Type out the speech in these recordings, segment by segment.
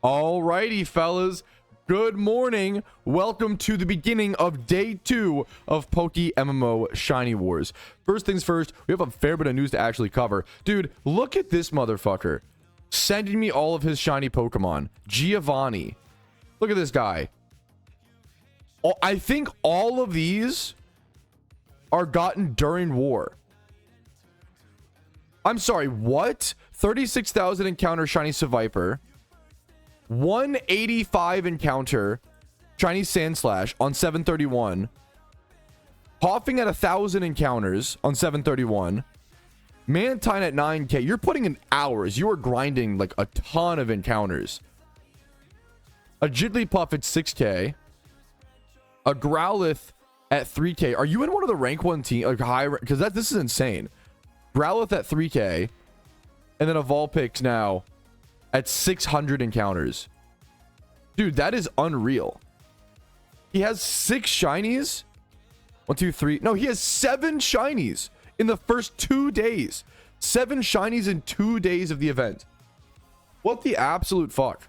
Alrighty, fellas. Good morning. Welcome to the beginning of day 2 of PokeMMO Shiny Wars. First things first, we have a fair bit of news to actually cover. Dude, look at this motherfucker. Sending me all of his shiny Pokemon. Giovanni. Look at this guy. I think all of these are gotten during war. I'm sorry, what? 36,000 encounter shiny Seviper. 185 encounter Chinese Sandslash on 731. Hoffing at 1,000 encounters on 731. Mantine at 9k. You're putting in hours. You are grinding like a ton of encounters. A Jigglypuff at 6k. A Growlithe at 3k. Are you in one of the rank 1 team like high? Because this is insane. Growlithe at 3k. And then a Vulpix now at 600 encounters. Dude, that is unreal. He has 6 shinies. 1, 2, 3. No, he has 7 shinies in the first 2 days. 7 shinies in 2 days of the event. What the absolute fuck?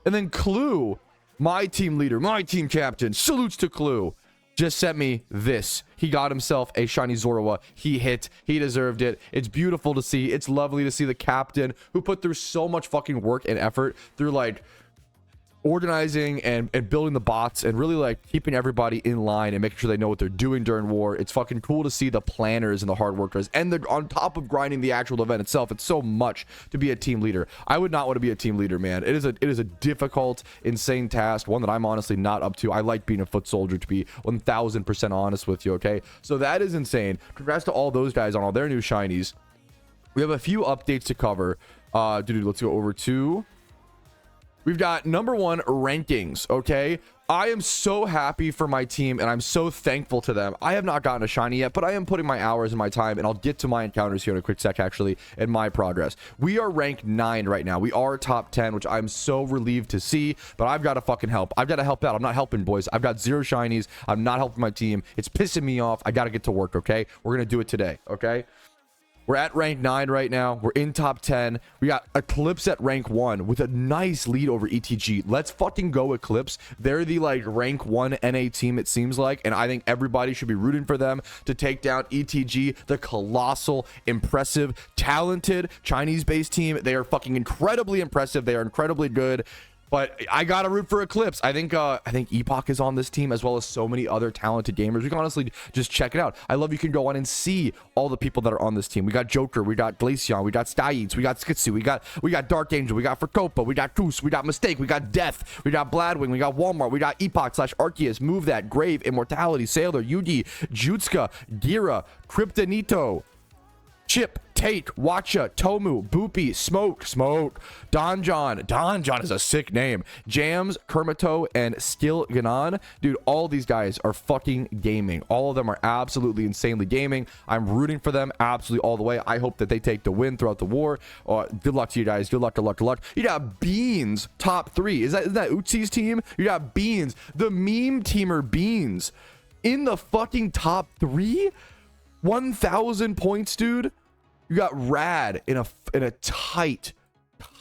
And then Clue, my team leader, my team captain, salutes to Clue, just sent me this. He got himself a shiny Zorua. He hit. He deserved it. It's beautiful to see. It's lovely to see the captain who put through so much fucking work and effort through like organizing and building the bots and really like keeping everybody in line and making sure they know what they're doing during war. It's fucking cool to see the planners and the hard workers, and they're on top of grinding the actual event itself. It's so much to be a team leader. I would not want to be a team leader, man. It is a difficult, insane task, one that I'm honestly not up to. I like being a foot soldier, to be 1000% honest with you. Okay, so that is insane. Congrats to all those guys on all their new shinies. We have a few updates to cover. Dude, let's go over to, we've got number 1 rankings. Okay, I am so happy for my team and I'm so thankful to them. I have not gotten a shiny yet, but I am putting my hours and my time, and I'll get to my encounters here in a quick sec actually, and my progress. We are ranked 9 right now. We are top 10, which I'm so relieved to see, but I've got to fucking help. I've got to help out. I'm not helping, boys. I've got 0 shinies. I'm not helping my team. It's pissing me off. I got to get to work. Okay, we're gonna do it today. Okay, we're at rank 9 right now. We're in top 10. We got Eclipse at rank 1 with a nice lead over ETG. Let's fucking go, Eclipse. They're the like rank 1 NA team, it seems like, and I think everybody should be rooting for them to take down ETG, the colossal, impressive, talented Chinese-based team. They are fucking incredibly impressive. They are incredibly good. But I gotta root for Eclipse. I think Epoch is on this team, as well as so many other talented gamers. We can honestly just check it out. I love you can go on and see all the people that are on this team. We got Joker, we got Glaceon, we got Styeets, we got Skitsu, we got Dark Angel, we got Fracopa, we got Goose, we got Mistake, we got Death, we got Bladwing, we got Walmart, we got Epoch / Arceus, Move That, Grave, Immortality, Sailor, Yugi, Jutska, Gira, Kryptonito, Chip, Tate, Watcha, Tomu, Boopy, Smoke, Donjon. Donjon is a sick name. Jams, Kermito, and Skill Ganon. Dude, all these guys are fucking gaming. All of them are absolutely insanely gaming. I'm rooting for them absolutely all the way. I hope that they take the win throughout the war. Good luck to you guys. Good luck, good luck, good luck. You got Beans, top 3. Isn't that Utzi's team? You got Beans, the meme teamer Beans, in the fucking top 3? 1,000 points, dude. You got Rad in a tight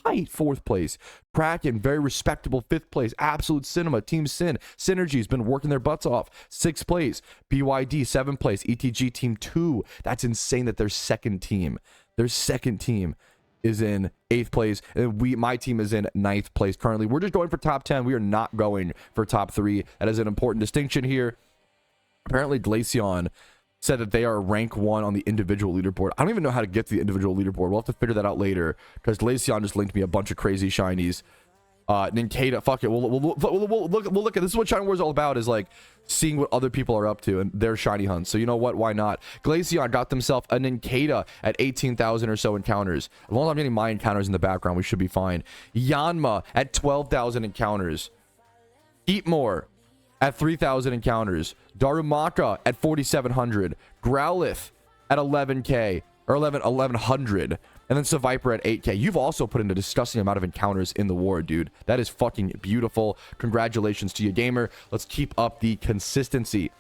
4th place. Kraken, very respectable 5th place. Absolute Cinema, Team Sin, Synergy's been working their butts off, 6th place. BYD, 7th place. ETG Team 2. That's insane that their second team is in 8th place, and my team is in 9th place currently. We're just going for top 10. We are not going for top 3. That is an important distinction here. Apparently Glaceon said that they are rank 1 on the individual leaderboard. I don't even know how to get to the individual leaderboard. We'll have to figure that out later, because Glaceon just linked me a bunch of crazy shinies. Ninkata, fuck it. We'll look at this. Is what Shiny War is all about, is like seeing what other people are up to and their shiny hunts. So you know what? Why not? Glaceon got themselves a Ninkata at 18,000 or so encounters. As long as I'm getting my encounters in the background, we should be fine. Yanma at 12,000 encounters. Eatmore at 3,000 encounters. Darumaka at 4,700. Growlithe at 11k or 1,100. And then Seviper at 8k. You've also put in a disgusting amount of encounters in the war, dude. That is fucking beautiful. Congratulations to you, gamer. Let's keep up the consistency.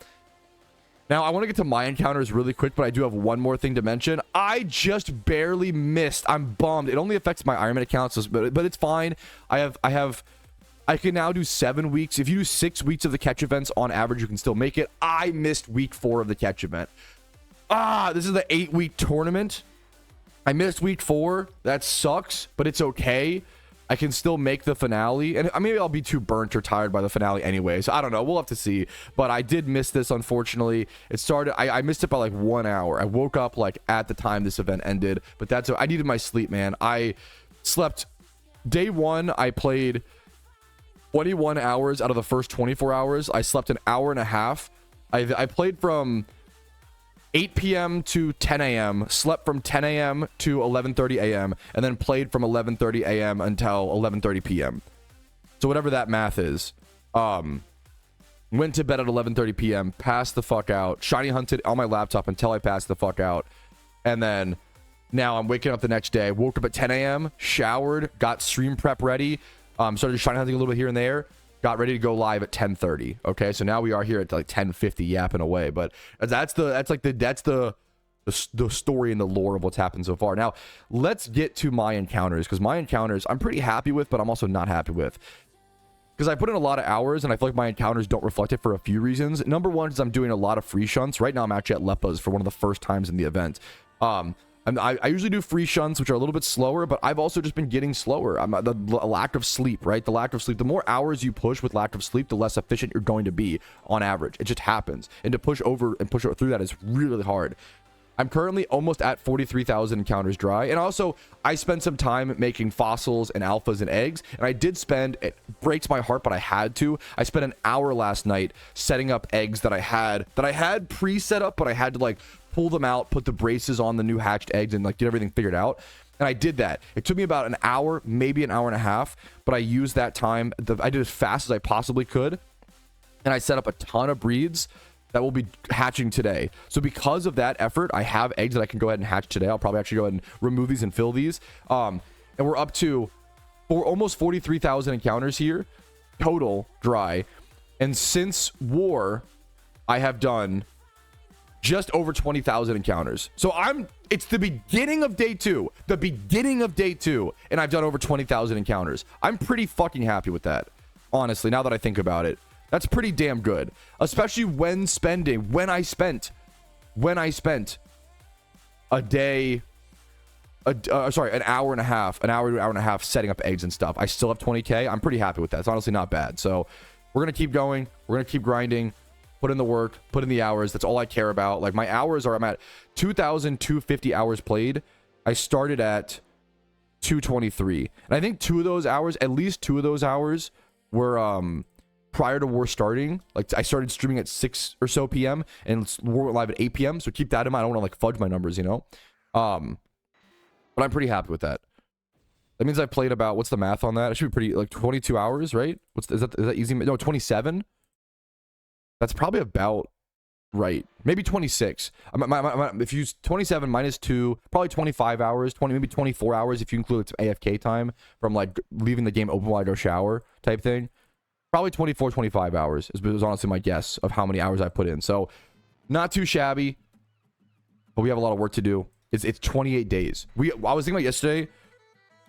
Now, I want to get to my encounters really quick, but I do have one more thing to mention. I just barely missed. I'm bummed. It only affects my Ironman accounts, but it's fine. I can now do 7 weeks. If you do 6 weeks of the catch events on average, you can still make it. I missed week 4 of the catch event. This is the 8-week tournament. I missed week 4. That sucks, but it's okay. I can still make the finale, and maybe I'll be too burnt or tired by the finale anyway, so I don't know. We'll have to see. But I did miss this, unfortunately. It started, I missed it by like 1 hour. I woke up like at the time this event ended, but I needed my sleep, man. I slept day 1. I played 21 hours out of the first 24 hours. I slept an hour and a half. I played from 8 p.m. to 10 a.m., slept from 10 a.m. to 11:30 a.m., and then played from 11:30 a.m. until 11:30 p.m. So whatever that math is. Went to bed at 11:30 p.m., passed the fuck out, shiny hunted on my laptop until I passed the fuck out, and then now I'm waking up the next day. Woke up at 10 a.m., showered, got stream prep ready, started shiny hunting a little bit here and there, got ready to go live at 10:30. Okay, so now we are here at like 10:50 yapping away, but that's the story and the lore of what's happened so far. Now let's get to my encounters, because my encounters I'm pretty happy with, but I'm also not happy with, because I put in a lot of hours and I feel like my encounters don't reflect it for a few reasons. Number one is I'm doing a lot of free shunts right now. I'm actually at Leppa's for one of the first times in the event. I usually do free shunts, which are a little bit slower, but I've also just been getting slower. The lack of sleep, right? The lack of sleep. The more hours you push with lack of sleep, the less efficient you're going to be on average. It just happens. And to push over and push through that is really hard. I'm currently almost at 43,000 encounters dry. And also, I spent some time making fossils and alphas and eggs. And I did spend, it breaks my heart, but I had to. I spent an hour last night setting up eggs that I had pre-set up, but I had to like pull them out, put the braces on the new hatched eggs, and like get everything figured out. And I did that. It took me about an hour, maybe an hour and a half, but I used that time. I did as fast as I possibly could. And I set up a ton of breeds that will be hatching today. So because of that effort, I have eggs that I can go ahead and hatch today. I'll probably actually go ahead and remove these and fill these. And we're up to almost 43,000 encounters here total dry. And since war, I have done just over 20,000 encounters. So it's the beginning of day 2, and I've done over 20,000 encounters. I'm pretty fucking happy with that, honestly, now that I think about it. That's pretty damn good, especially when I spent a day, an hour and a half setting up eggs and stuff. I still have 20k. I'm pretty happy with that. It's honestly not bad. So we're gonna keep going. We're gonna keep grinding. Put in the work, put in the hours. That's all I care about. Like my hours I'm at 2,250 hours played. I started at 223, and I think at least two of those hours were prior to war starting. Like I started streaming at 6 or so p.m. and war went live at 8 p.m. So keep that in mind. I don't want to like fudge my numbers, you know. But I'm pretty happy with that. That means I played about, what's the math on that? It should be pretty like 22 hours, right? Is that easy? No, 27. That's probably about right. Maybe 26. If you use 27 minus 2, probably 25 hours, maybe 24 hours if you include some AFK time from like leaving the game open while I go shower type thing. Probably 24, 25 hours is honestly my guess of how many hours I put in. So not too shabby, but we have a lot of work to do. It's 28 days. I was thinking about yesterday,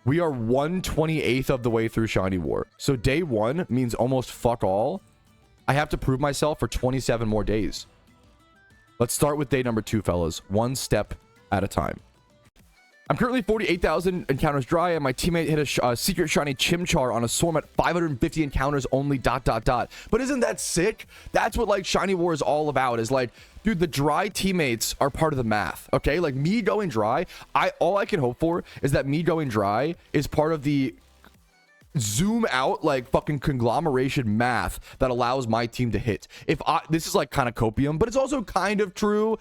we are 1/28th of the way through Shiny War. So day 1 means almost fuck all. I have to prove myself for 27 more days. Let's start with day number 2, fellas. One step at a time. I'm currently 48,000 encounters dry, and my teammate hit a secret shiny Chimchar on a swarm at 550 encounters only, ... But isn't that sick? That's what like Shiny War is all about, is like, dude, the dry teammates are part of the math, okay? Like me going dry, all I can hope for is that me going dry is part of the zoom out like fucking conglomeration math that allows my team to hit. This is like kind of copium, but it's also kind of true.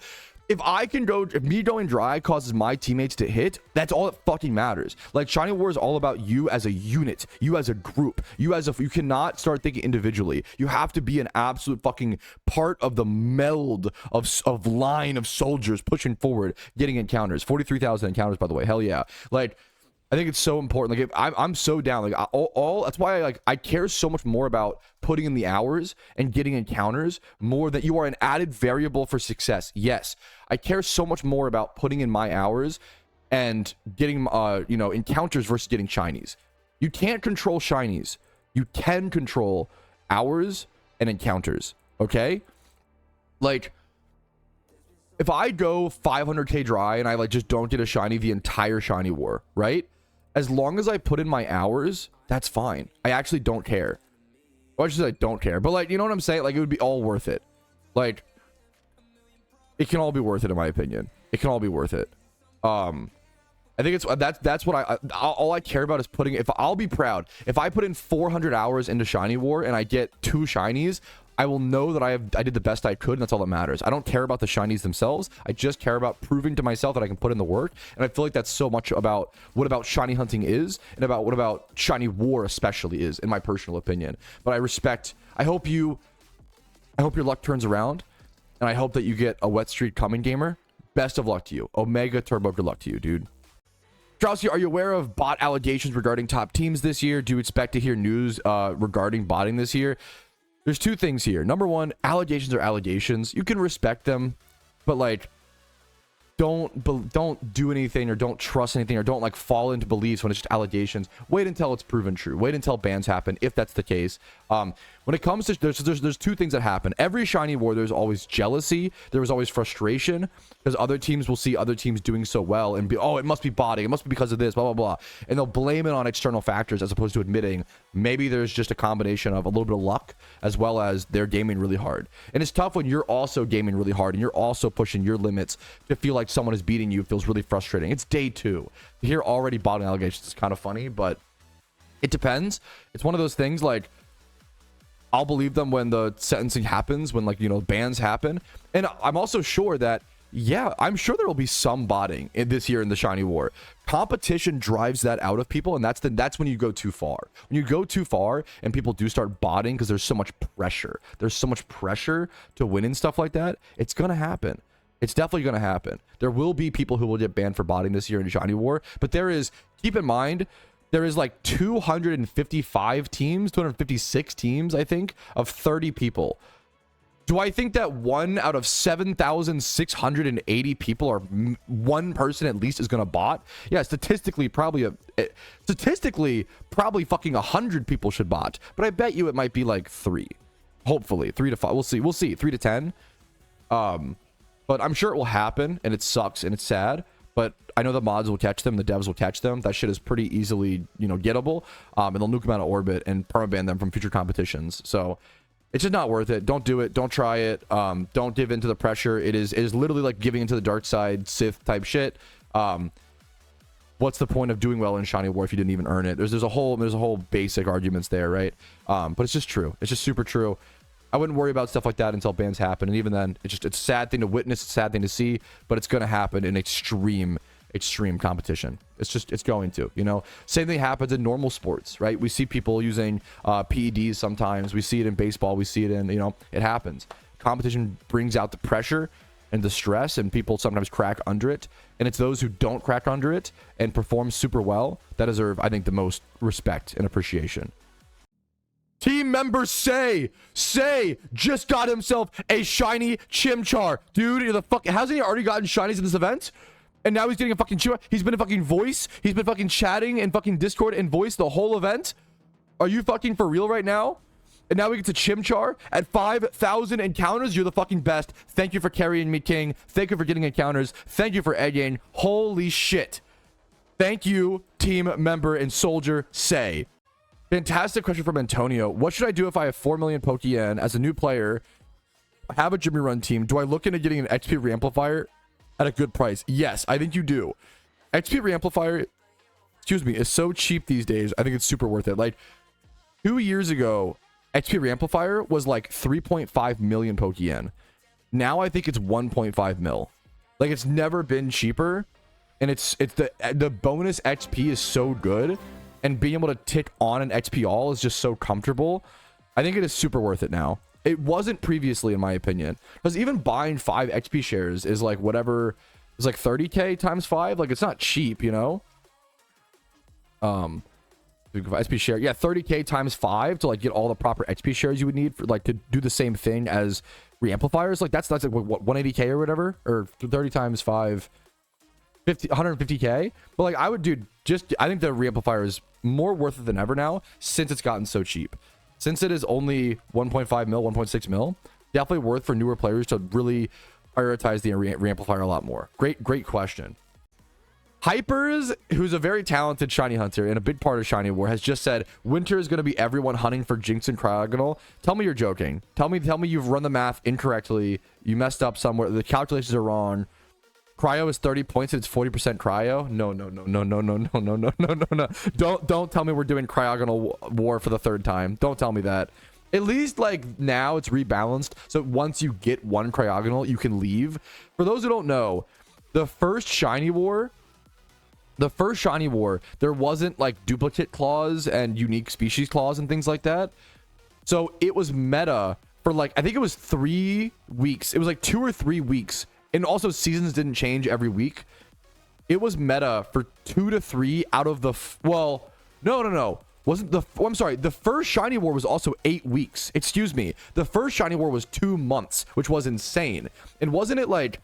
If me going dry causes my teammates to hit, that's all that fucking matters. Like Shiny War is all about you as a unit, you as a group, you cannot start thinking individually. You have to be an absolute fucking part of the meld of line of soldiers pushing forward, getting encounters. 43,000 encounters, by the way. Hell yeah. Like I think it's so important. Like, if I'm so down. Like, all that's why I care so much more about putting in the hours and getting encounters more, that you are an added variable for success. Yes, I care so much more about putting in my hours and getting you know, encounters versus getting shinies. You can't control shinies. You can control hours and encounters. Okay, like, if I go 500k dry and I like just don't get a shiny the entire shiny war, right? As long as I put in my hours, that's fine. I actually don't care. Well, I should say I don't care, but like, you know what I'm saying? Like, it would be all worth it. Like, it can all be worth it, in my opinion. It can all be worth it. I think it's that's what all I care about is putting. If I'll be proud if I put in 400 hours into Shiny War and I get 2 shinies, I will know that I did the best I could, and that's all that matters. I don't care about the shinies themselves. I just care about proving to myself that I can put in the work, and I feel like that's so much about what about shiny hunting is, and about what about Shiny War especially is, in my personal opinion. But I respect. I hope your luck turns around, and I hope that you get a wet streak coming, gamer. Best of luck to you. Omega Turbo, good luck to you, dude. Patrouski, are you aware of bot allegations regarding top teams this year? Do you expect to hear news regarding botting this year? There's 2 things here. Number 1, allegations are allegations. You can respect them, but like, don't do anything, or don't trust anything, or don't like fall into beliefs when it's just allegations. Wait until it's proven true. Wait until bans happen, if that's the case. When it comes to there's 2 things that happen. Every shiny war, there's always jealousy. There was always frustration because other teams will see other teams doing so well and be, oh, it must be botting, it must be because of this, blah blah blah, and they'll blame it on external factors as opposed to admitting maybe there's just a combination of a little bit of luck as well as they're gaming really hard. And it's tough when you're also gaming really hard and you're also pushing your limits to feel like someone is beating you. It feels really frustrating. It's day 2. To hear already botting allegations is kind of funny, but it depends. It's one of those things, like, I'll believe them when the sentencing happens, when, like, you know, bans happen. And I'm also sure that, yeah, I'm sure there will be some botting in this year in the Shiny War. Competition drives that out of people, and that's when you go too far. When you go too far and people do start botting because there's so much pressure. There's so much pressure to win and stuff like that. It's going to happen. It's definitely going to happen. There will be people who will get banned for botting this year in Shiny War, but there is, keep in mind, there is like 255 teams, 256 teams, I think, of 30 people. Do I think that 1 out of 7,680 people, or 1 person at least, is going to bot? Yeah, statistically, probably fucking 100 people should bot. But I bet you it might be like 3. Hopefully, 3 to 5. We'll see. We'll see. 3 to 10. But I'm sure it will happen, and it sucks, and it's sad. But I know the mods will catch them, the devs will catch them. That shit is pretty easily, you know, gettable. And they'll nuke them out of orbit and permaban them from future competitions. So it's just not worth it. Don't do it. Don't try it. Don't give into the pressure. It is literally like giving into the dark side, Sith type shit. What's the point of doing well in Shiny War if you didn't even earn it? There's a whole basic arguments there, right? But it's just true. It's just super true. I wouldn't worry about stuff like that until bans happen, and even then, it's a sad thing to witness, it's a sad thing to see, but it's going to happen in extreme competition. It's going to, you know. Same thing happens in normal sports, right? We see people using PEDs sometimes. We see it in baseball. We see it in, you know, it happens. Competition brings out the pressure and the stress, and people sometimes crack under it, and it's those who don't crack under it and perform super well that deserve, I think, the most respect and appreciation. Team member Say just got himself a shiny Chimchar. Dude, you're the fuck. Hasn't he already gotten shinies in this event? And now he's getting a fucking Chimchar. He's been a fucking voice. He's been fucking chatting in fucking Discord and voice the whole event. Are you fucking for real right now? And now we get to Chimchar at 5,000 encounters. You're the fucking best. Thank you for carrying me, King. Thank you for getting encounters. Thank you for egging. Holy shit. Thank you, team member and soldier Say. Fantastic question from Antonio. What should I do if I have 4 million Pokeyen as a new player, have a Jimmy Run team? Do I look into getting an XP Reamplifier at a good price? Yes, I think you do. XP Reamplifier, excuse me, is so cheap these days. I think it's super worth it. Like 2 years ago, XP Reamplifier was like 3.5 million Pokeyen. Now I think it's 1.5 mil. Like, it's never been cheaper, and it's the bonus XP is so good. And being able to tick on an XP all is just so comfortable. I think it is super worth it now. It wasn't previously, in my opinion. Because even buying 5 XP shares is like whatever. It's like 30k times 5. Like, it's not cheap, you know? XP share, yeah, 30k times 5 to like get all the proper XP shares you would need for like to do the same thing as Reamplifiers. Like that's like what 180k or whatever, or 30 times 5, 150k. But like I would do I think the Reamplifier is more worth it than ever now since it's gotten so cheap. Since it is only 1.5 mil, 1.6 mil, definitely worth for newer players to really prioritize the Reamplifier a lot more. Great question. Hypers, who's a very talented shiny hunter and a big part of Shiny War, has just said winter is going to be everyone hunting for Jinx and Cryogonal. Tell me you're joking. Tell me you've run the math incorrectly. You messed up somewhere. The calculations are wrong. Cryo is 30 points and it's 40% cryo. No. Don't tell me we're doing Cryogonal War for the third time. Don't tell me that. At least like now it's rebalanced. So once you get one Cryogonal, you can leave. For those who don't know, the first Shiny War, there wasn't like duplicate claws and unique species claws and things like that. So it was meta for like, I think it was 3 weeks. It was like 2 or 3 weeks. And also seasons didn't change every week. It was meta for 2 to 3 out of the, well, no. Wasn't the, I'm sorry. The first Shiny War was also 8 weeks. Excuse me. The first Shiny War was 2 months, which was insane. And wasn't it like,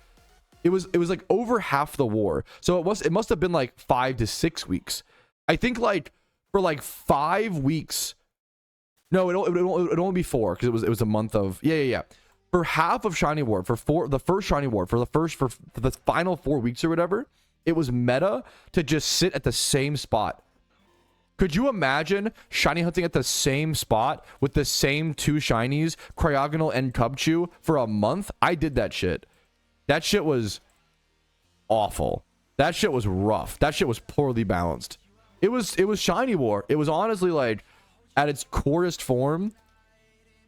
it was like over half the war. So it must have been like 5 to 6 weeks. I think like for like 5 weeks. No, it'll only be 4 because it was a month of yeah. For half of Shiny War, for the first Shiny War, for the final 4 weeks or whatever, it was meta to just sit at the same spot. Could you imagine shiny hunting at the same spot with the same 2 shinies, Cryogonal and Cubchoo, for a month? I did that shit. That shit was awful. That shit was rough. That shit was poorly balanced. It was Shiny War. It was honestly like at its corest form.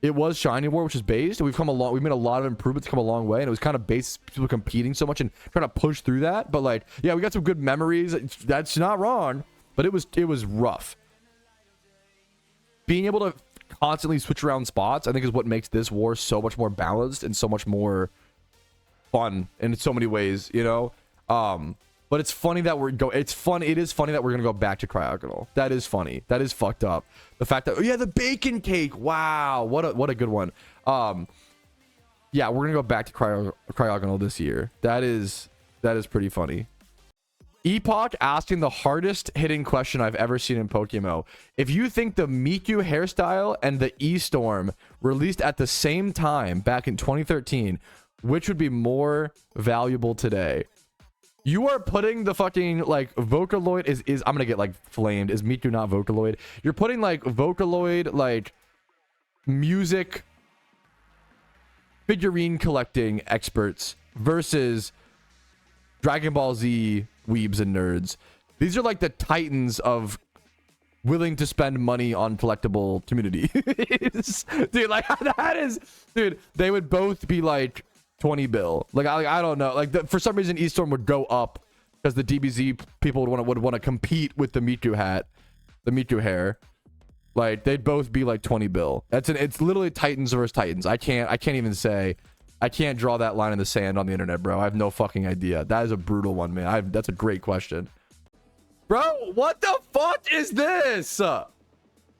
It was Shiny War, which is based. We've come along. We've made a lot of improvements, come a long way, and it was kind of based people competing so much and trying to push through that. But like, yeah, we got some good memories. That's not wrong, but it was rough. Being able to constantly switch around spots, I think, is what makes this war so much more balanced and so much more fun in so many ways, you know. But it's funny that it is funny that we're gonna go back to Cryogonal. That is funny. That is fucked up. The fact that, oh yeah, the bacon cake, wow, what a good one. Yeah, we're gonna go back to Cryogonal this year. That is pretty funny. Epoch asking the hardest hitting question I've ever seen in PokeMMO. If you think the Miku hairstyle and the E-Storm released at the same time back in 2013, which would be more valuable today? You are putting the fucking like Vocaloid is I'm gonna get like flamed. Is Miku not Vocaloid? You're putting like Vocaloid like music figurine collecting experts versus Dragon Ball Z weebs and nerds. These are like the titans of willing to spend money on collectible community. Dude, like that is, dude, they would both be like 20 bill. Like I don't know. Like for some reason E-Storm would go up because the DBZ people would want to compete with the Miku hat, the Miku hair. Like they'd both be like 20 bill. It's literally Titans versus Titans. I can't even say, I can't draw that line in the sand on the internet, bro. I have no fucking idea. That is a brutal one, man. That's a great question. Bro, what the fuck is this?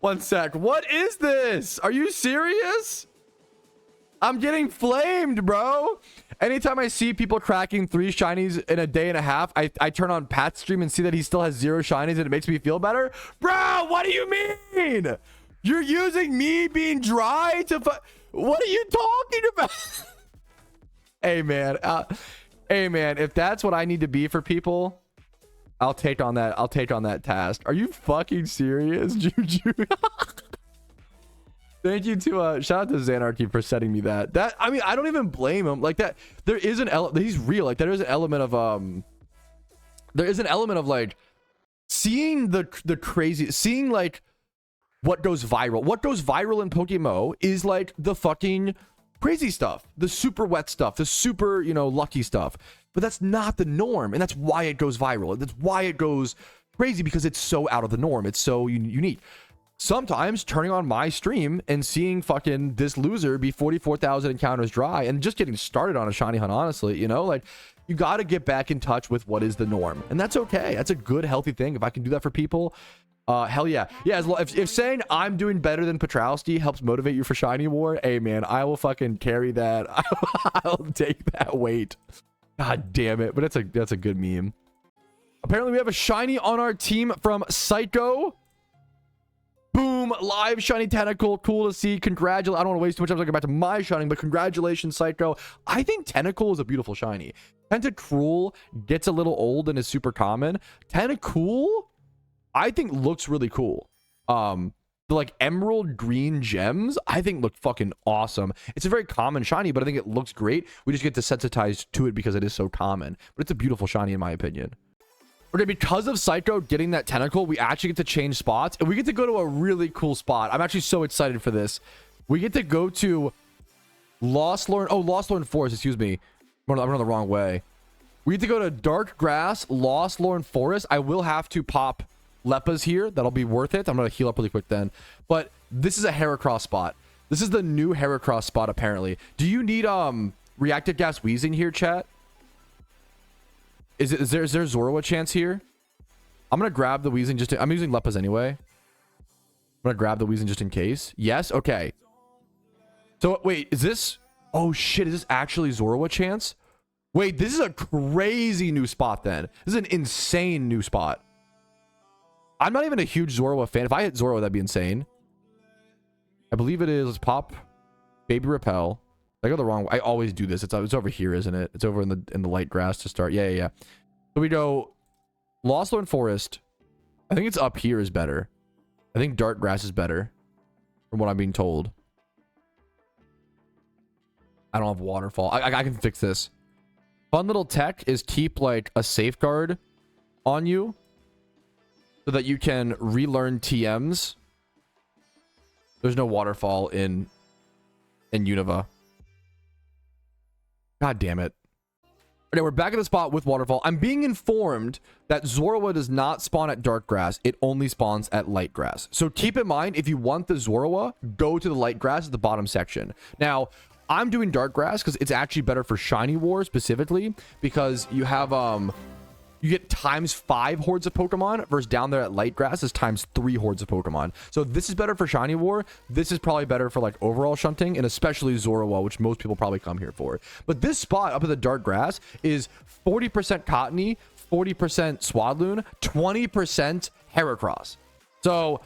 1 sec. What is this? Are you serious? I'm getting flamed, bro. Anytime I see people cracking 3 shinies in a day and a half, I turn on Pat's stream and see that he still has 0 shinies and it makes me feel better. Bro, what do you mean? You're using me being dry to what are you talking about? Hey, man. Hey, man, if that's what I need to be for people, I'll take on that task. Are you fucking serious, Juju? Thank you to shout out to Xanarchy for setting me that. I mean, I don't even blame him. Like that, there is an element. He's real. Like there is an element of like seeing the crazy, seeing like what goes viral. What goes viral in PokeMMO is like the fucking crazy stuff, the super wet stuff, the super, you know, lucky stuff. But that's not the norm, and that's why it goes viral. That's why it goes crazy, because it's so out of the norm. It's so unique. Sometimes turning on my stream and seeing fucking this loser be 44,000 encounters dry and just getting started on a shiny hunt, honestly, you know, like you got to get back in touch with what is the norm, and that's okay. That's a good, healthy thing. If I can do that for people, Hell yeah. Yeah, if saying I'm doing better than Patrouski helps motivate you for Shiny War, hey man, I will fucking carry that. I'll take that weight. God damn it. But that's a good meme. Apparently we have a shiny on our team from Psycho. Boom, live shiny Tentacool. Cool to see. Congratulations. I don't want to waste too much time talking back to my shining, but congratulations, Psycho. I think Tentacool is a beautiful shiny. Tentacool gets a little old and is super common. Tentacool, I think, looks really cool. The like emerald green gems, I think look fucking awesome. It's a very common shiny, but I think it looks great. We just get desensitized to it because it is so common. But it's a beautiful shiny in my opinion. Okay, because of Psycho getting that Tentacool, we actually get to change spots, and we get to go to a really cool spot. I'm actually so excited for this. We get to go to Lostlorn Forest, excuse me. I'm running the wrong way. We get to go to Dark Grass, Lostlorn Forest. I will have to pop Leppas here. That'll be worth it. I'm going to heal up really quick then. But this is a Heracross spot. This is the new Heracross spot, apparently. Do you need reactive gas wheezing here, chat? Is there Zorua chance here? I'm gonna grab the Weezing I'm using Leppas anyway. I'm gonna grab the Weezing just in case. Yes, okay. So wait, is this? Oh shit, is this actually Zorua chance? Wait, this is a crazy new spot then. This is an insane new spot. I'm not even a huge Zorua fan. If I hit Zorua, that'd be insane. I believe it is. Let's pop Baby Repel. I go the wrong way. I always do this. It's over here, isn't it? It's over in the light grass to start. Yeah. So we go Lostlorn Forest. I think it's up here is better. I think Dark Grass is better from what I'm being told. I don't have Waterfall. I can fix this. Fun little tech is keep like a safeguard on you so that you can relearn TMs. There's no Waterfall in Unova. God damn it. Okay, we're back at the spot with Waterfall. I'm being informed that Zorua does not spawn at Dark Grass. It only spawns at Light Grass. So keep in mind, if you want the Zorua, go to the Light Grass at the bottom section. Now, I'm doing Dark Grass because it's actually better for Shiny War specifically because you have you get ×5 hordes of Pokemon versus down there at Light Grass is ×3 hordes of Pokemon. So this is better for Shiny War. This is probably better for like overall shunting and especially Zorua, which most people probably come here for. But this spot up at the Dark Grass is 40% Cottony, 40% Swadloon, 20% Heracross. So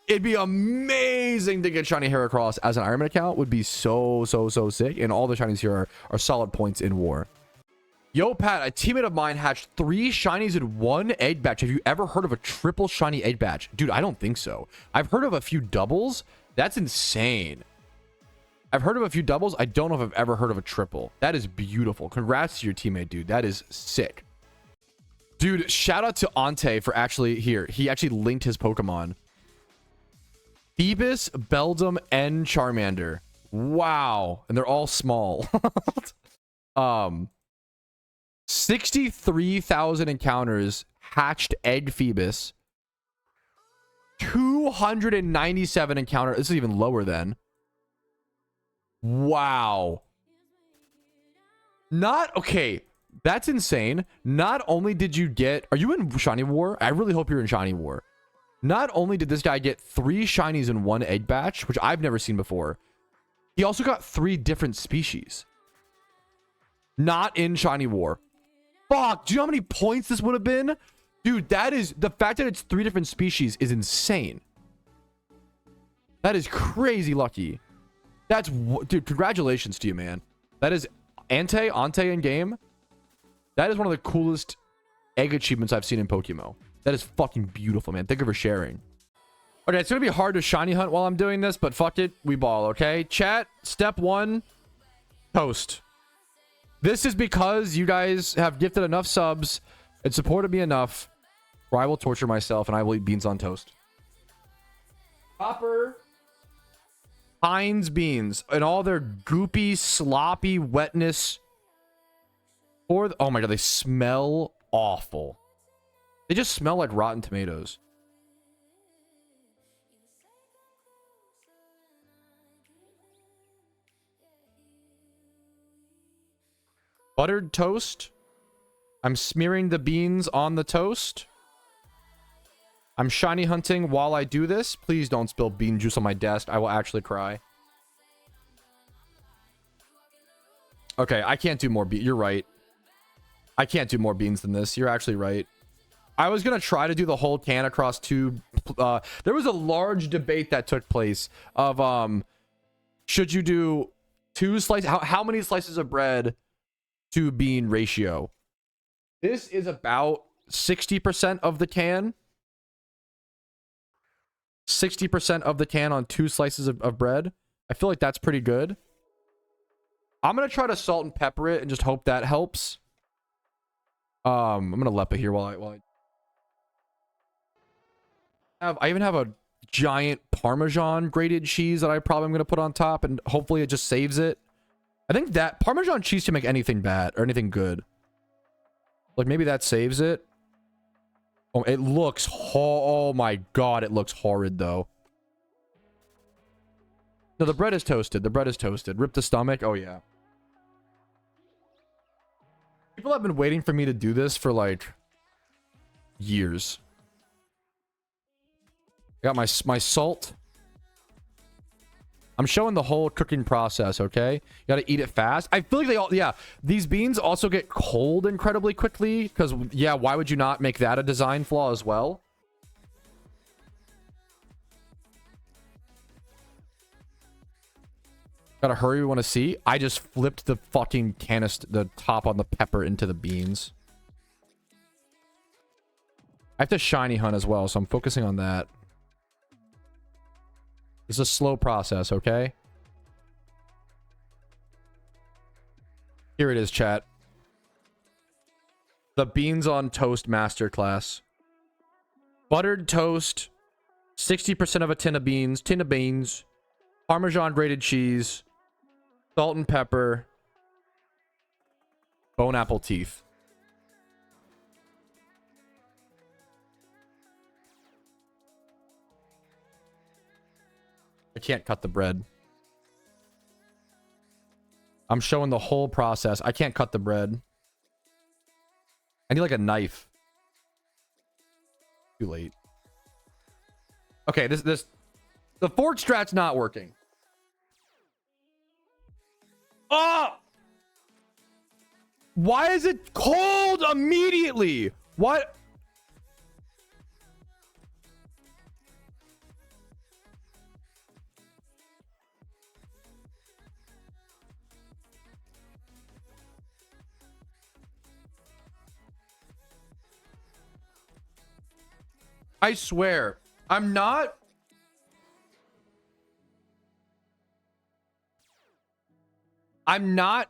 it'd be amazing to get shiny Heracross as an Ironman account. Would be so sick. And all the shinies here are solid points in War. Yo, Pat, a teammate of mine hatched 3 shinies in 1 egg batch. Have you ever heard of a triple shiny egg batch? Dude, I don't think so. I've heard of a few doubles. That's insane. I've heard of a few doubles. I don't know if I've ever heard of a triple. That is beautiful. Congrats to your teammate, dude. That is sick. Dude, shout out to Ante for actually here. He actually linked his Pokemon. Phoebus, Beldum, and Charmander. Wow. And they're all small. 63,000 encounters hatched egg Phoebus. 297 encounter. This is even lower than. Wow. Not okay. That's insane. Not only did you get, are you in Shiny War? I really hope you're in Shiny War. Not only did this guy get 3 shinies in 1 egg batch, which I've never seen before, he also got 3 different species. Not in Shiny War. Fuck, do you know how many points this would have been? Dude, that is, the fact that it's 3 different species is insane. That is crazy lucky. That's, dude, congratulations to you, man. That is Ante in game. That is one of the coolest egg achievements I've seen in PokeMMO. That is fucking beautiful, man. Thank you for sharing. Okay, it's gonna be hard to shiny hunt while I'm doing this, but fuck it, we ball, okay? Chat, step 1, toast. This is because you guys have gifted enough subs and supported me enough where I will torture myself and I will eat beans on toast. Copper Heinz beans and all their goopy, sloppy wetness. Oh my god, they smell awful. They just smell like rotten tomatoes. Buttered toast. I'm smearing the beans on the toast. I'm shiny hunting while I do this. Please don't spill bean juice on my desk. I will actually cry. Okay, I can't do more beans. You're right. I can't do more beans than this. You're actually right. I was going to try to do the whole can across two. There was a large debate that took place of should you do 2 slices? How many slices of bread to bean ratio? This is about 60% of the can. 60% of the can on 2 slices of bread. I feel like that's pretty good. I'm going to try to salt and pepper it and just hope that helps. I'm going to Lepa here while I even have a giant Parmesan grated cheese that I probably am going to put on top, and hopefully it just saves it. I think that Parmesan cheese can make anything bad or anything good. Like maybe that saves it. Oh, it looks oh my god, it looks horrid though. No, the bread is toasted. The bread is toasted. Rip the stomach. Oh yeah. People have been waiting for me to do this for like years. I got my salt. I'm showing the whole cooking process, okay? You gotta eat it fast. I feel like they all, yeah, these beans also get cold incredibly quickly because, yeah, why would you not make that a design flaw as well? Gotta hurry, we want to see. I just flipped the fucking canister, the top on the pepper into the beans. I have to shiny hunt as well, so I'm focusing on that. It's a slow process, okay? Here it is, chat. The beans on toast masterclass. Buttered toast. 60% of a tin of beans. Parmesan grated cheese. Salt and pepper. Bone apple teeth. I can't cut the bread. I'm showing the whole process. I can't cut the bread. I need like a knife. Too late. Okay, the fork strat's not working. Oh! Why is it cold immediately? What? I swear, I'm not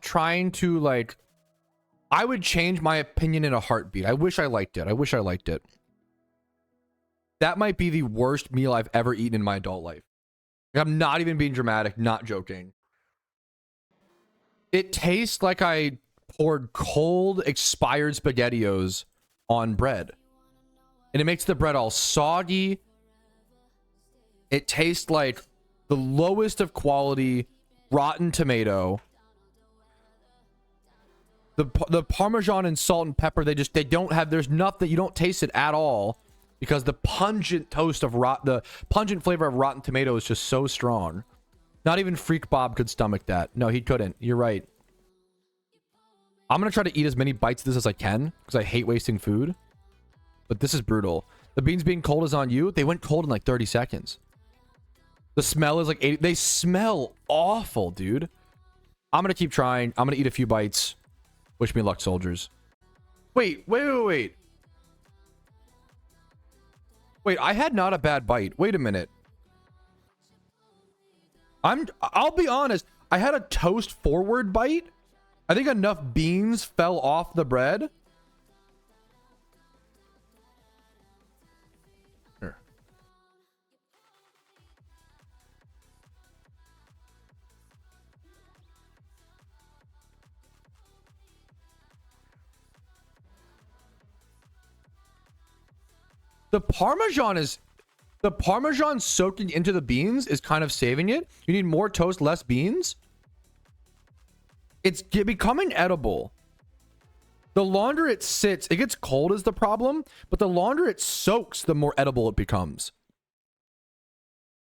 trying to like, I would change my opinion in a heartbeat. I wish I liked it. That might be the worst meal I've ever eaten in my adult life. I'm not even being dramatic, not joking. It tastes like I poured cold, expired SpaghettiOs on bread. And it makes the bread all soggy. It tastes like the lowest of quality rotten tomato. The Parmesan and salt and pepper, they don't have, there's nothing, you don't taste it at all because the pungent the pungent flavor of rotten tomato is just so strong. Not even Freak Bob could stomach that. No, he couldn't. You're right. I'm going to try to eat as many bites of this as I can because I hate wasting food. But this is brutal. The beans being cold is on you. They went cold in like 30 seconds. The smell is like 80. They smell awful, dude. I'm going to keep trying. I'm going to eat a few bites. Wish me luck, soldiers. Wait. Wait, I had not a bad bite. Wait a minute. I'll be honest. I had a toast forward bite. I think enough beans fell off the bread. The Parmesan soaking into the beans is kind of saving it. You need more toast, less beans. It's becoming edible. The longer it sits, it gets cold is the problem, but the longer it soaks, the more edible it becomes.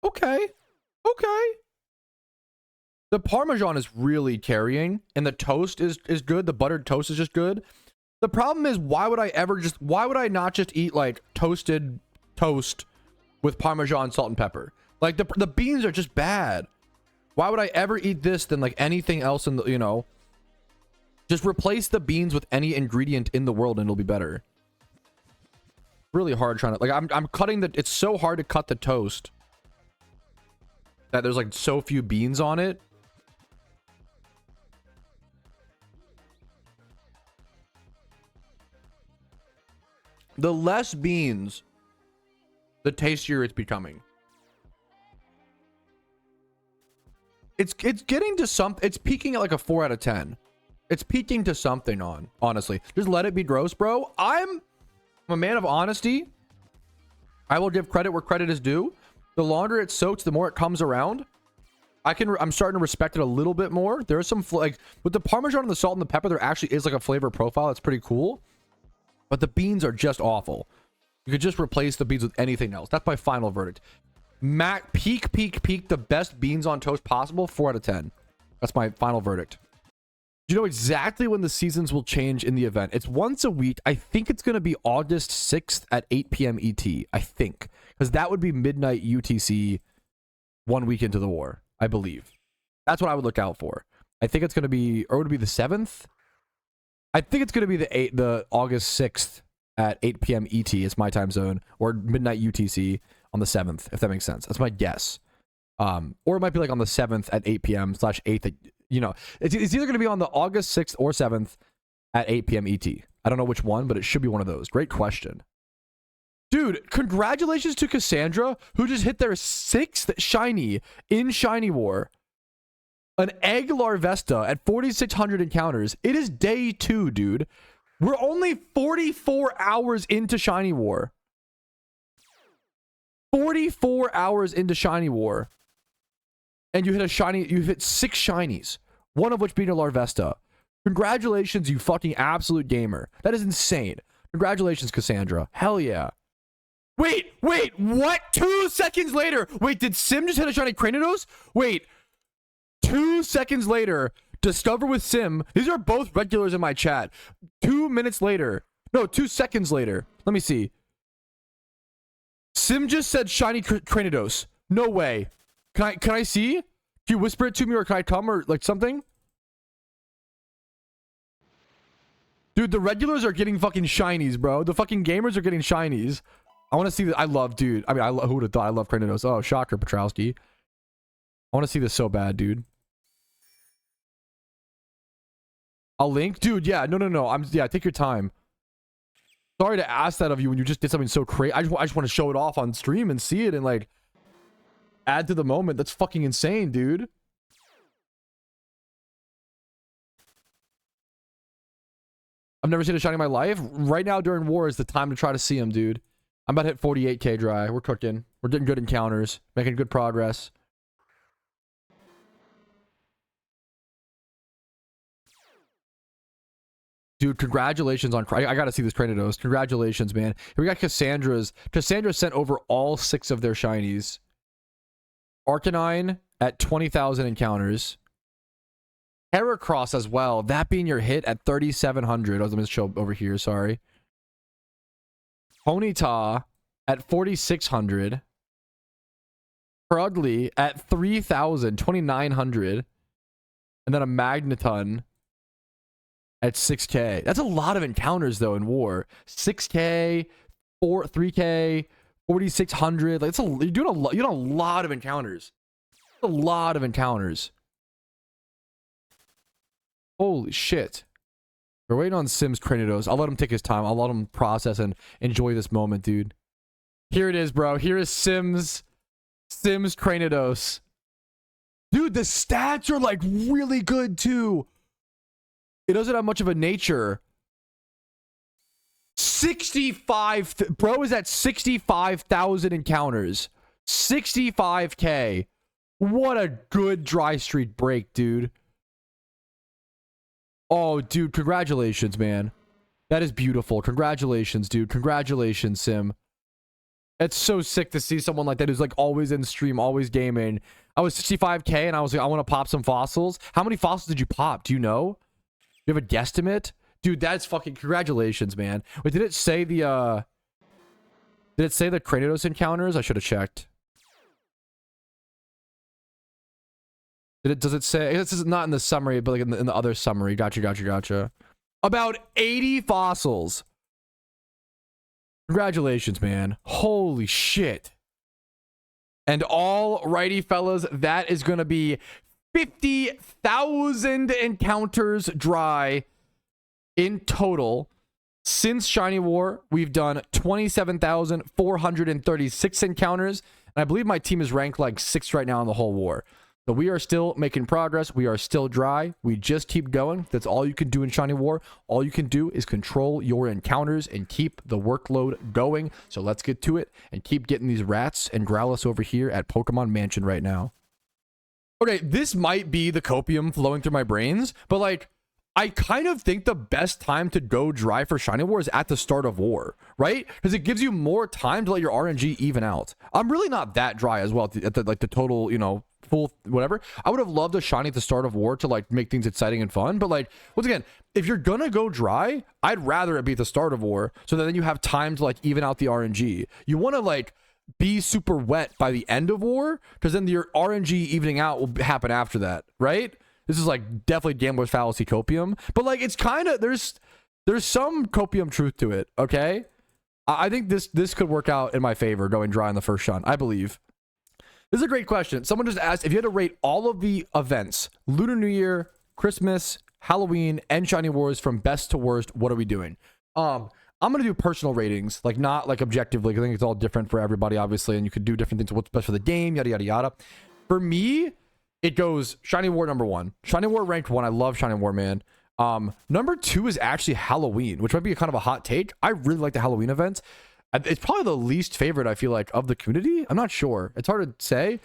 Okay. Okay. The Parmesan is really carrying, and the toast is good. The buttered toast is just good. The problem is, why would I not just eat like toasted toast with Parmesan, salt, and pepper? Like the beans are just bad. Why would I ever eat this than like anything else in the, you know? Just replace the beans with any ingredient in the world and it'll be better. Really hard trying to, like, I'm cutting the, it's so hard to cut the toast that there's like so few beans on it. The less beans, the tastier it's becoming. It's getting to something. It's peaking at like a 4 out of 10. It's peaking to something honestly. Just let it be gross, bro. I'm a man of honesty. I will give credit where credit is due. The longer it soaks, the more it comes around. I'm starting to respect it a little bit more. There's some like with the Parmesan and the salt and the pepper, there actually is like a flavor profile. It's pretty cool. But the beans are just awful. You could just replace the beans with anything else. That's my final verdict. Peak, the best beans on toast possible, 4 out of 10. That's my final verdict. Do you know exactly when the seasons will change in the event? It's once a week. I think it's going to be August 6th at 8 p.m. ET. I think. Because that would be midnight UTC 1 week into the war, I believe. That's what I would look out for. I think it's going to be, or would it be the 7th? I think it's going to be the August 6th at 8 p.m. ET. It's my time zone. Or midnight UTC on the 7th, if that makes sense. That's my guess. Or it might be like on the 7th at 8 p.m. /8th. You know, it's either going to be on the August 6th or 7th at 8 p.m. ET. I don't know which one, but it should be one of those. Great question. Dude, congratulations to Cassandra, who just hit their 6th shiny in Shiny War. An egg Larvesta at 4,600 encounters. It is day 2, dude. We're only 44 hours into Shiny War. 44 hours into Shiny War. And you hit a shiny, you hit 6 shinies. One of which being a Larvesta. Congratulations, you fucking absolute gamer. That is insane. Congratulations, Cassandra. Hell yeah. Wait, what? 2 seconds later. Wait, did Sim just hit a shiny Cranidos? Wait. 2 seconds later, Discover with Sim. These are both regulars in my chat. 2 minutes later. No, 2 seconds later. Let me see. Sim just said shiny Cranidos. No way. Can I see? Can you whisper it to me or can I come or like something? Dude, the regulars are getting fucking shinies, bro. The fucking gamers are getting shinies. I want to see that. I love, dude. I mean, who would have thought I love Cranidos? Oh, shocker, Patrouski. I want to see this so bad, dude. I'll link, dude. Yeah, no. Yeah, take your time. Sorry to ask that of you when you just did something so crazy. I just want to show it off on stream and see it and like add to the moment. That's fucking insane, dude. I've never seen a shiny in my life. Right now during war is the time to try to see him, dude. I'm about to hit 48k dry. We're cooking. We're getting good encounters. Making good progress. Dude, congratulations on... I gotta see this Cranidos. Congratulations, man. Here we got Cassandra's. Cassandra sent over all 6 of their shinies. Arcanine at 20,000 encounters. Heracross as well. That being your hit at 3,700. I was going to show over here, sorry. Ponyta at 4,600. Crudley at 3,000, 2,900. And then a Magneton at 6k. That's a lot of encounters though in war. 6k, 3k, 4,600. Like it's you're doing a lot of encounters. A lot of encounters. Holy shit. We're waiting on Sim's Cranidos. I'll let him take his time. I'll let him process and enjoy this moment, dude. Here it is, bro. Here is Sim's Cranidos. Dude, the stats are like really good too. It doesn't have much of a nature. 65, bro is at 65,000 encounters. 65k. What a good dry streak break, dude. Oh, dude, congratulations, man. That is beautiful. Congratulations, dude. Congratulations, Sim. It's so sick to see someone like that who's like always in stream, always gaming. I was 65K and I was like, I want to pop some fossils. How many fossils did you pop? Do you know? Do you have a guesstimate? Dude, that's fucking congratulations, man. Wait, did it say the Kratos encounters? I should have checked. Does it say? This is not in the summary, but like in the other summary. Gotcha. About 80 fossils. Congratulations, man. Holy shit. And all righty, fellas, that is going to be 50,000 encounters dry in total. Since Shiny War, we've done 27,436 encounters. And I believe my team is ranked like 6th right now in the whole war. So we are still making progress. We are still dry. We just keep going. That's all you can do in Shiny War. All you can do is control your encounters and keep the workload going. So let's get to it and keep getting these rats and Growlithe over here at Pokemon Mansion right now. Okay, this might be the copium flowing through my brains, but like, I kind of think the best time to go dry for Shiny War is at the start of War, right? Because it gives you more time to let your RNG even out. I'm really not that dry as well at the total, you know, full whatever. I would have loved a shiny at the start of War to like make things exciting and fun, but like once again, if you're gonna go dry, I'd rather it be at the start of War so that then you have time to like even out the RNG. You want to like be super wet by the end of War because then your RNG evening out will happen after that, right? This is like definitely gambler's fallacy copium, but like it's kind of there's some copium truth to it. Okay, I think this could work out in my favor going dry in the first shun. I believe. This is a great question. Someone just asked if you had to rate all of the events, Lunar New Year, Christmas, Halloween, and Shiny Wars from best to worst, what are we doing? I'm gonna do personal ratings, like not like objectively. I think it's all different for everybody, obviously, and you could do different things. What's best for the game, yada yada yada. For me, it goes Shiny War number 1. Shiny War ranked 1. I love Shiny War, man. Number 2 is actually Halloween, which might be kind of a hot take. I really like the Halloween events. It's probably the least favorite, I feel like, of the community. I'm not sure. It's hard to say.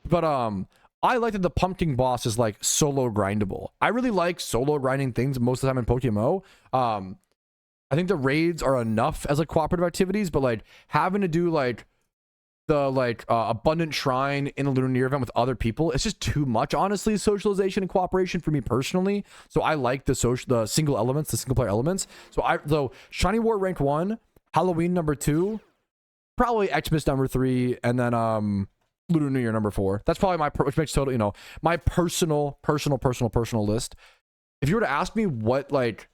But I like that the pumpkin boss is like solo grindable. I really like solo grinding things most of the time in PokeMMO. I think the raids are enough as like cooperative activities, but like having to do like the abundant shrine in a Lunar New Year event with other people, it's just too much, honestly, socialization and cooperation for me personally. So I like the single elements, the single player elements. So Shiny War ranked 1, Halloween number 2, probably Xmas number 3, and then Lunar New Year number 4. That's probably which makes total, you know, my personal list. If you were to ask me what like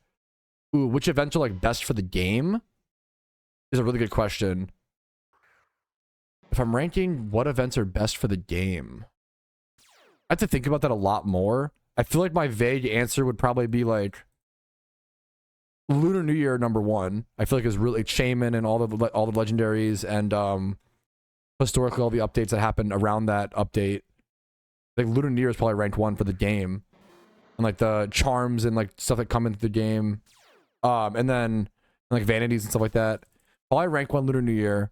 which events are like best for the game, is a really good question. If I'm ranking what events are best for the game, I have to think about that a lot more. I feel like my vague answer would probably be like Lunar New Year number 1. I feel like it's really Shaman and all the legendaries and historically all the updates that happened around that update. Like Lunar New Year is probably ranked 1 for the game, and like the charms and like stuff that come into the game, and then like vanities and stuff like that. Probably rank 1 Lunar New Year.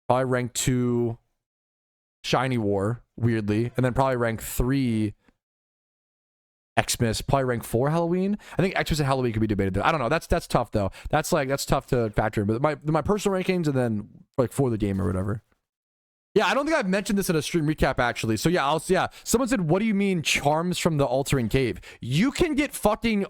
Probably rank 2 Shiny War, weirdly, and then probably rank 3 Xmas, probably rank 4 Halloween. I think Xmas and Halloween could be debated there. I don't know. That's tough though. That's tough to factor in. But my personal rankings and then like for the game or whatever. Yeah, I don't think I've mentioned this in a stream recap actually. So yeah, someone said, "What do you mean charms from the Altering Cave?" You can get fucking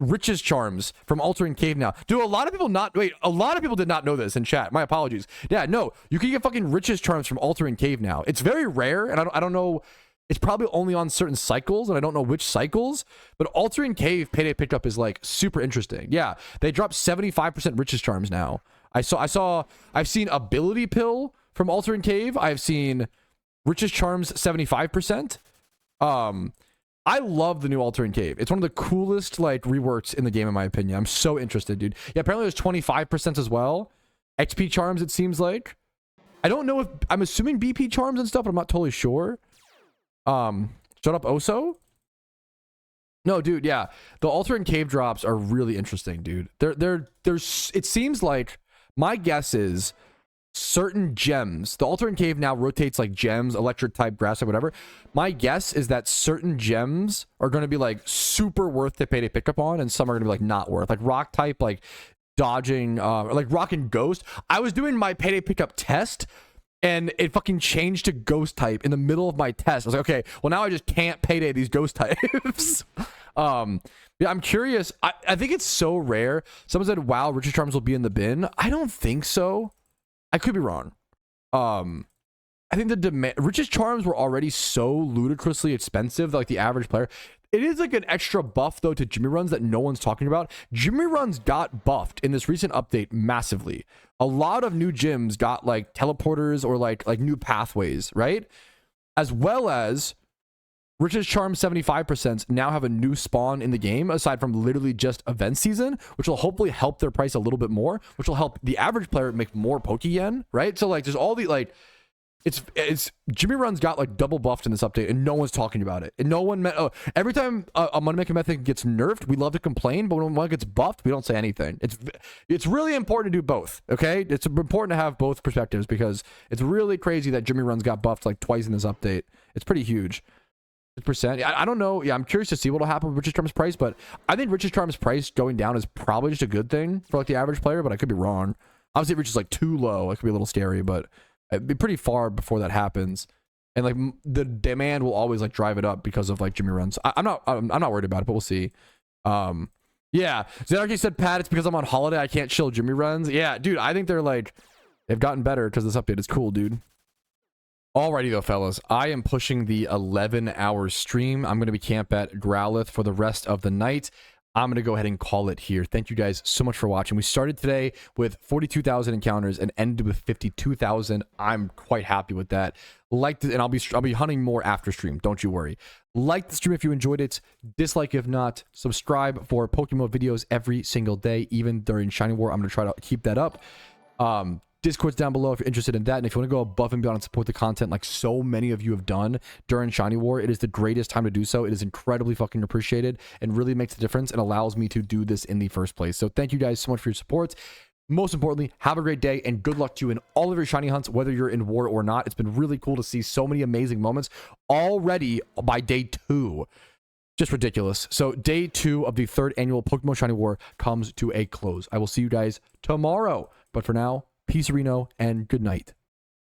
Riches charms from Altering Cave now. Do a lot of people did not know this in chat. My apologies. Yeah, no, you can get fucking Riches charms from Altering Cave now. It's very rare, and I don't know. It's probably only on certain cycles, and I don't know which cycles. But Altering Cave payday pickup is like super interesting. Yeah, they dropped 75% Riches charms now. I've seen Ability Pill from Altering Cave. I've seen Riches charms 75%. I love the new Altering Cave. It's one of the coolest like reworks in the game, in my opinion. I'm so interested, dude. Yeah, apparently there's 25% as well. XP charms, it seems like. I don't know if I'm assuming BP charms and stuff, but I'm not totally sure. Shut up, Oso. No, dude, yeah. The Altering Cave drops are really interesting, dude. There's it seems like, my guess is certain gems, the Altering Cave now rotates like gems, electric type, grass type, whatever. My guess is that certain gems are going to be like super worth to pay to pick up on, and some are going to be like not worth. Like rock type, like dodging, like rocking Ghost. I was doing my payday pickup test, and it fucking changed to Ghost type in the middle of my test. I was like, okay, well now I just can't payday these Ghost types. Yeah, I'm curious. I think it's so rare. Someone said, wow, Rich's Charms will be in the bin. I don't think so. I could be wrong. I think the demand, Rich's Charms were already so ludicrously expensive that, like, the average player. It is like an extra buff though to Jimmy runs that no one's talking about. Jimmy runs got buffed in this recent update massively. A lot of new gyms got like teleporters or like new pathways, right? As well as Rich's Charm 75% now have a new spawn in the game aside from literally just event season, which will hopefully help their price a little bit more, which will help the average player make more Pokeyen, right? So like there's all the like, it's Jimmy runs got like double buffed in this update and no one's talking about it. And no one every time a money making method gets nerfed, we love to complain, but when one gets buffed, we don't say anything. It's really important to do both, okay? It's important to have both perspectives because it's really crazy that Jimmy runs got buffed like twice in this update. It's pretty huge. Percent. I don't know. Yeah, I'm curious to see what'll happen with Rich's Charms price, but I think Rich's Charms price going down is probably just a good thing for like the average player, but I could be wrong. Obviously, if Rich is like too low, it could be a little scary, but it'd be pretty far before that happens. And like the demand will always like drive it up because of like Jimmy runs. I'm not worried about it, but we'll see. Yeah. Zanarchy said, Pat, it's because I'm on holiday. I can't chill Jimmy runs. Yeah, dude, I think they've gotten better because this update is cool, dude. Alrighty though, fellas, I am pushing the 11-hour stream. I'm going to be camp at Growlithe for the rest of the night. I'm going to go ahead and call it here. Thank you guys so much for watching. We started today with 42,000 encounters and ended with 52,000. I'm quite happy with that. Like this, and I'll be hunting more after stream. Don't you worry. Like the stream if you enjoyed it. Dislike if not. Subscribe for PokeMMO videos every single day, even during Shiny War. I'm going to try to keep that up. Discord's down below if you're interested in that, and if you want to go above and beyond and support the content like so many of you have done during Shiny War, it is the greatest time to do so. It is incredibly fucking appreciated and really makes a difference and allows me to do this in the first place. So thank you guys so much for your support. Most importantly, have a great day and good luck to you in all of your shiny hunts, whether you're in war or not. It's been really cool to see so many amazing moments already by day 2. Just ridiculous. So day 2 of the 3rd annual PokeMMO Shiny War comes to a close. I will see you guys tomorrow, but for now, peace, Reno, and good night.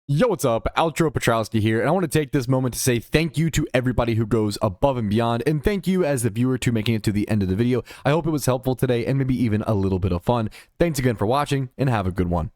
Yo, what's up? Outro Patrouski here, and I want to take this moment to say thank you to everybody who goes above and beyond, and thank you as the viewer to making it to the end of the video. I hope it was helpful today and maybe even a little bit of fun. Thanks again for watching, and have a good one.